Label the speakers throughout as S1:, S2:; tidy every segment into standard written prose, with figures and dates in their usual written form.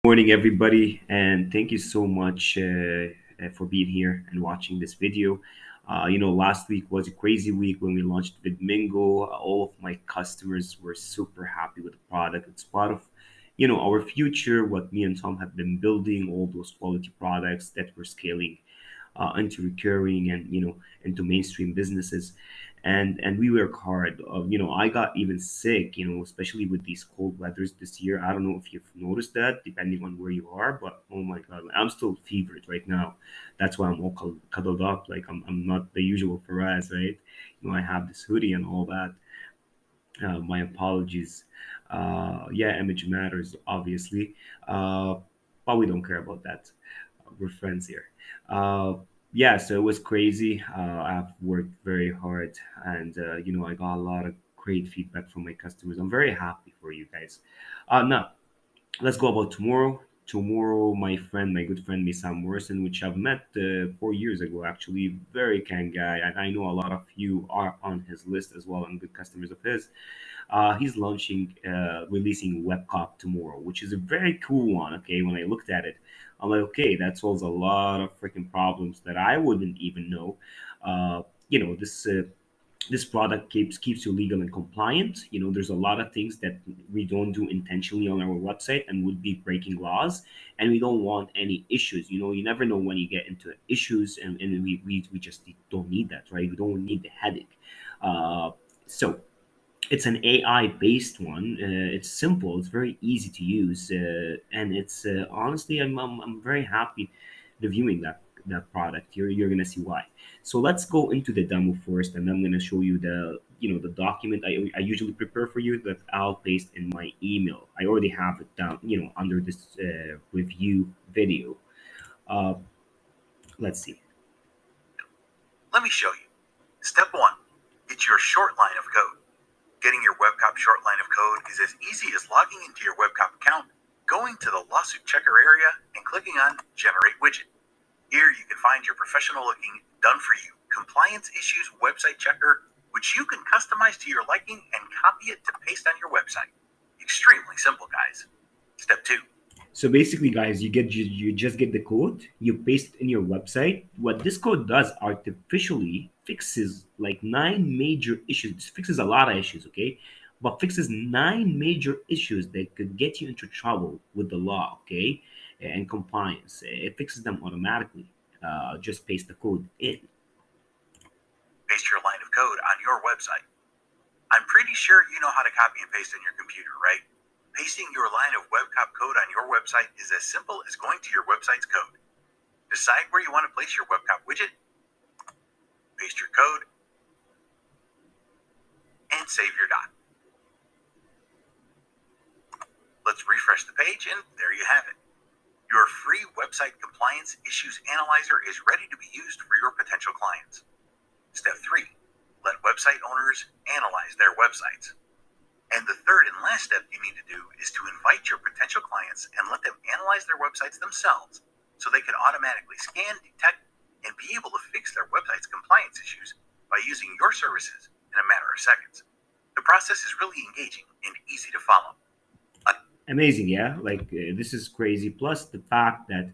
S1: Morning, everybody, and thank you so much for being here and watching this video. Last week was a crazy week when we launched with Mingo. All of my customers were super happy with the product. It's part of, our future, what me and Tom have been building, all those quality products that we're scaling into recurring and into mainstream businesses, and we work hard. I got even sick, especially with these cold weathers this year. I don't know if you've noticed that, depending on where you are, but oh my god, I'm still fevered right now. That's why I'm all cuddled up. Like I'm not the usual Faraz, right? I have this hoodie and all that. My apologies. Yeah, image matters, obviously, uh, but we don't care about that. We're friends here. Uh, yeah, so it was crazy. I've worked very hard, and I got a lot of great feedback from my customers. I'm very happy for you guys. Now, let's go about tomorrow. Tomorrow, my good friend Misam Morrison, which I've met 4 years ago, actually, very kind guy, and I know a lot of you are on his list as well and good customers of his. He's releasing Webcop tomorrow, which is a very cool one. Okay, when I looked at it, I'm like, okay, that solves a lot of freaking problems that I wouldn't even know. This product keeps you legal and compliant. There's a lot of things that we don't do intentionally on our website and would be breaking laws, and we don't want any issues. You never know when you get into issues, and we just don't need that, right? We don't need the headache. So it's an AI based one. It's simple. It's very easy to use, and it's honestly, I'm very happy reviewing that product. You're gonna see why. So let's go into the demo first, and I'm gonna show you the document I usually prepare for you that I'll paste in my email. I already have it down, under this review video. Uh, let's see.
S2: Let me show you. Step 1. Get your short line of code. Getting your Webcop short line of code is as easy as logging into your Webcop account, going to the lawsuit checker area, and clicking on Generate Widget. Here you can find your professional looking, done for you, compliance issues website checker, which you can customize to your liking and copy it to paste on your website. Extremely simple, guys. Step 2.
S1: So basically, guys, you just get the code, you paste it in your website. What this code does artificially fixes like nine major issues. This fixes a lot of issues, okay? But fixes nine major issues that could get you into trouble with the law, okay? And compliance. It fixes them automatically. Just paste the code in.
S2: Paste your line of code on your website. I'm pretty sure you know how to copy and paste on your computer, right? Pasting your line of Webcop code on your website is as simple as going to your website's code. Decide where you want to place your Webcop widget, paste your code, and save your doc. Let's refresh the page, and there you have it. Your free website compliance issues analyzer is ready to be used for your potential clients. Step 3. Let website owners analyze their websites. And the third and last step you need to do is to invite your potential clients and let them analyze their websites themselves so they can automatically scan, detect, and be able to fix their website's compliance issues by using your services in a matter of seconds. The process is really engaging and easy to follow.
S1: Amazing, yeah? Like, this is crazy. Plus, the fact that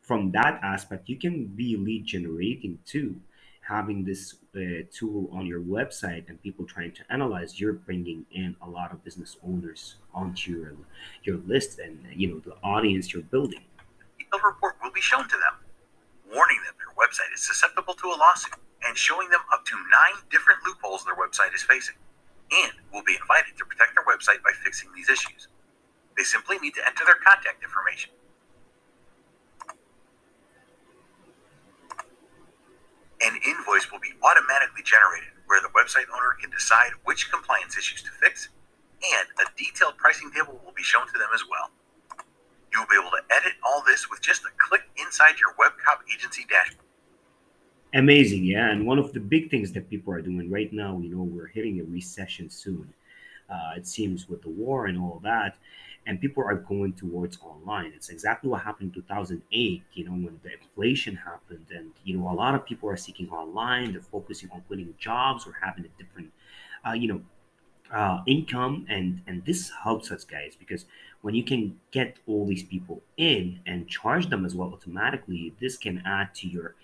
S1: from that aspect, you can be lead generating too. Having this tool on your website and people trying to analyze, you're bringing in a lot of business owners onto your list, and the audience you're building.
S2: A report will be shown to them, warning them their website is susceptible to a lawsuit and showing them up to 9 different loopholes their website is facing, and will be invited to protect their website by fixing these issues. They simply need to enter their contact information. An invoice will be automatically generated where the website owner can decide which compliance issues to fix, and a detailed pricing table will be shown to them as well. You'll be able to edit all this with just a click inside your Webcop agency dashboard.
S1: Amazing, yeah. And one of the big things that people are doing right now, we're hitting a recession soon. It seems with the war and all that, and people are going towards online. It's exactly what happened in 2008. When the inflation happened, and a lot of people are seeking online. They're focusing on quitting jobs or having a different, income, and this helps us, guys, because when you can get all these people in and charge them as well automatically, this can add to your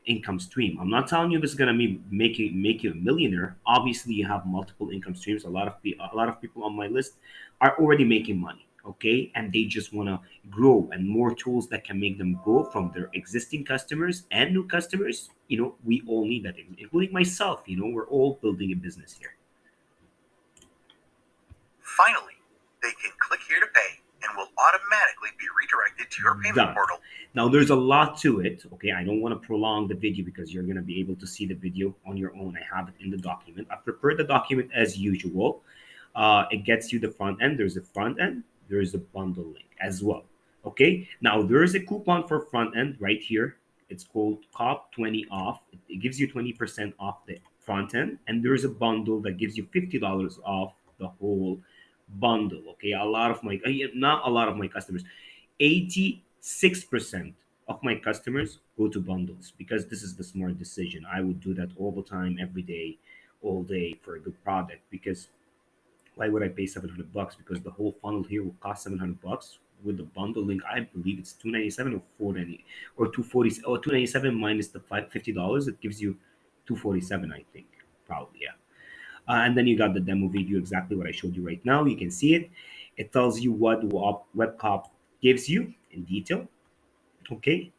S1: income stream. I'm not telling you this is gonna be make you a millionaire. Obviously, you have multiple income streams. A lot of people on my list are already making money. Okay, and they just want to grow, and more tools that can make them grow from their existing customers and new customers. We all need that, including myself. We're all building a business here.
S2: Finally, they can click here to pay and will automatically be redirected to your payment
S1: Done.
S2: portal.
S1: Now there's a lot to it. Okay, I don't want to prolong the video because you're gonna be able to see the video on your own. I have it in the document. I prepared the document as usual. It gets you the front end. There's a front end. There's a bundle link as well. Okay. Now there's a coupon for front end right here. It's called COP 20 off. It gives you 20% off the front end, and there's a bundle that gives you $50 off the whole bundle. Okay. Not a lot of my customers, 86% of my customers go to bundles because this is the smart decision. I would do that all the time, every day, all day for a good product. Because why would I pay $700? Because the whole funnel here will cost $700. With the bundle link, I believe it's 297 or 490 or 240 or 297 minus the $50. It gives you 247, I think, probably, yeah. And then you got the demo video, exactly what I showed you right now. You can see it. It tells you what Webcop gives you in detail. Okay,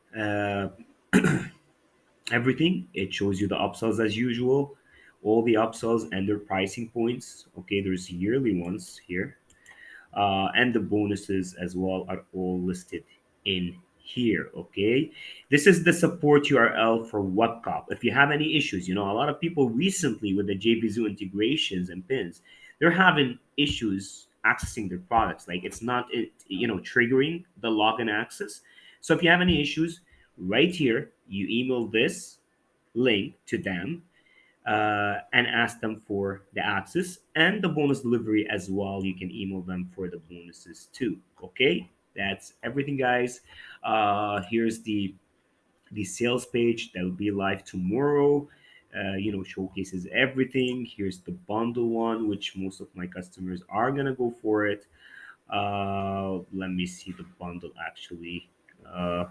S1: everything. It shows you the upsells as usual, all the upsells and their pricing points. Okay, there's yearly ones here, and the bonuses as well are all listed in here. Okay, this is the support URL for Webcop. If you have any issues, a lot of people recently with the JVZoo integrations and pins, they're having issues accessing their products. Like it's not triggering the login access. So if you have any issues, right here you email this link to them, and ask them for the access and the bonus delivery as well. You can email them for the bonuses too. Okay, that's everything, guys. Here's the sales page that will be live tomorrow. Showcases everything. Here's the bundle one, which most of my customers are gonna go for it. Let me see the bundle actually. Uh,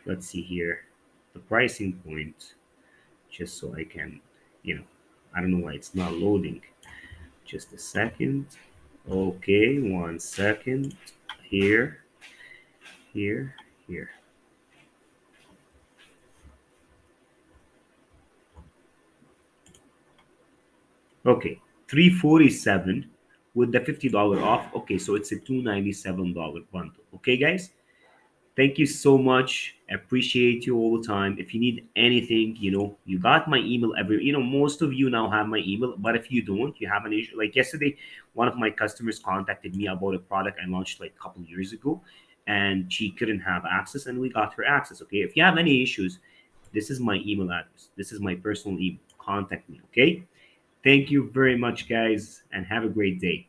S1: let's see here, the pricing point, just so I can, you know, I don't know why it's not loading. Just a second. Okay, 1 second. Here, here, here. Okay, 347 with the $50 off. Okay, so it's a $297 bundle. Okay, guys. Thank you so much. I appreciate you all the time. If you need anything, you got my email most of you now have my email, but if you don't, you have an issue. Like yesterday, one of my customers contacted me about a product I launched like a couple years ago, and she couldn't have access, and we got her access. Okay. If you have any issues, this is my email address. This is my personal email. Contact me. Okay. Thank you very much, guys, and have a great day.